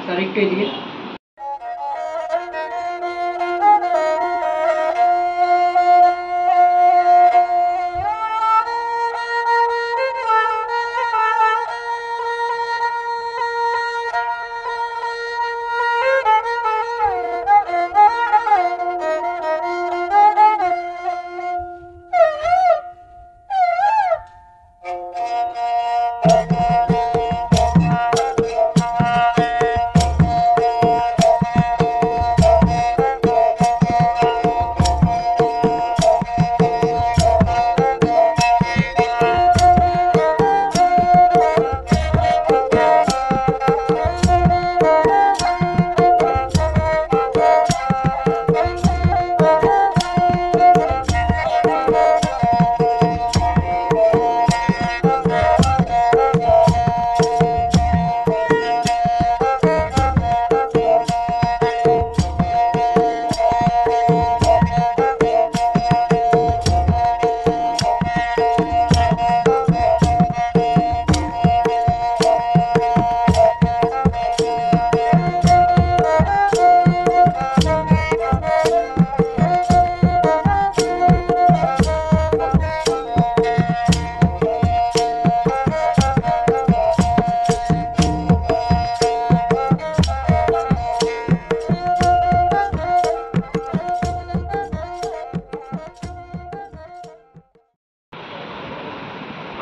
तारीख के लिए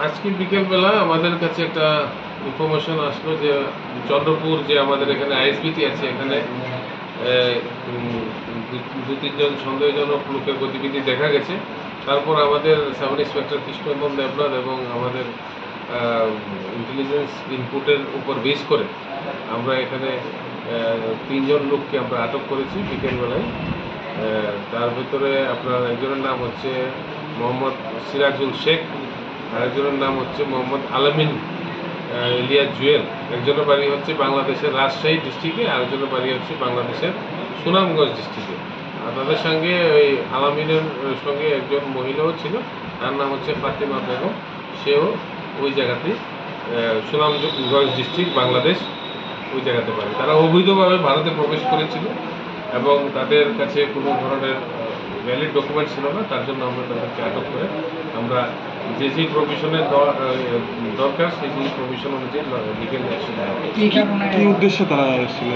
আজকে বিকেলবেলা আমাদের কাছে একটা ইনফরমেশন আসলো যে চন্দ্রপুর যে আমাদের এখানে আইএসবিটি আছে, এখানে দু তিনজন সন্দেহজনক লোকের গতিবিধি দেখা গেছে। তারপর আমাদের সাব ইন্সপেক্টর কৃষ্ণবন্ধন দেবনাথ এবং আমাদের ইন্টেলিজেন্স ইনপুটের উপর বেস করে আমরা এখানে তিনজন লোককে আমরা আটক করেছি বিকেলবেলায়। তার ভিতরে আপনার একজনের নাম হচ্ছে মোহাম্মদ সিরাজুল শেখ, আরেকজনের নাম হচ্ছে মোহাম্মদ আলামিন ইলিয়াস জুয়েল। একজনের বাড়ি হচ্ছে বাংলাদেশের রাজশাহী ডিস্ট্রিক্টে, আরেকজনের বাড়ি হচ্ছে বাংলাদেশের সুনামগঞ্জ ডিস্ট্রিক্টে। আর তাদের সঙ্গে ওই আলামিনের সঙ্গে একজন মহিলাও ছিল, তার নাম হচ্ছে ফাতিমা বেগম, সেও ওই জায়গাতেই সুনামগঞ্জ ডিস্ট্রিক্ট বাংলাদেশ ওই জায়গাতে পারে। তারা অবৈধভাবে ভারতে প্রবেশ করেছিল এবং তাদের কাছে কোনো ধরনের ভ্যালিড ডকুমেন্ট ছিল না, তার জন্য আমরা তাদেরকে আটক করে আমরা যে প্রভিশনের দরকার সেই প্রভিশন অনুযায়ী লিগেল অ্যাকশন নেওয়া হবে। কি উদ্দেশ্যে তারা এসেছিল?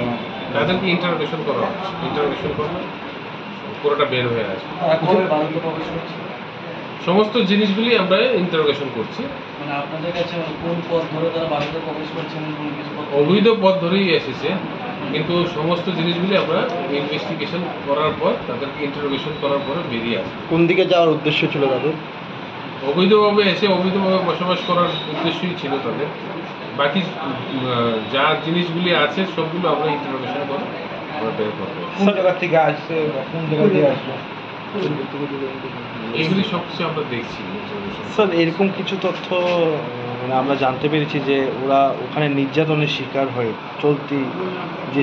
তাদেরকে ইন্টারোগেশন করা হচ্ছে, ইন্টারোগেশন করলে পুরোটা বের হয়ে আসবে। সমস্ত জিনিসগুলি আমরা ইন্টারোগেশন করছি। মানে আপনাদের কাছে কোন পথ ধরে তারা ভারতে প্রবেশ করছেন? অবৈধ পথ ধরেই এসেছে, কিন্তু সমস্ত জিনিসগুলি আমরা ইনভেস্টিগেশন করার পর তাদেরকে ইন্টারোগেশন করার পরে বেরিয়ে আসবে। কোন দিকে যাওয়ার উদ্দেশ্য ছিল তাদের? অবৈধভাবে এসে অবৈধভাবে বসবাস করার উদ্দেশ্যই ছিল তাদের। বাকি যা জিনিসগুলি আছে সবগুলো আমরা ইন্টারোগেশন করে আমরা বের করবো। কোন জায়গা থেকে আসছে, কোন জায়গা দিয়ে আসলো, এইগুলি সব কিছু আমরা দেখছি। স্যার এরকম কিছু তথ্য আমরা জানতে পেরেছি যে ওরা ওখানে নির্যাতনের শিকার হয়ে চলতি যে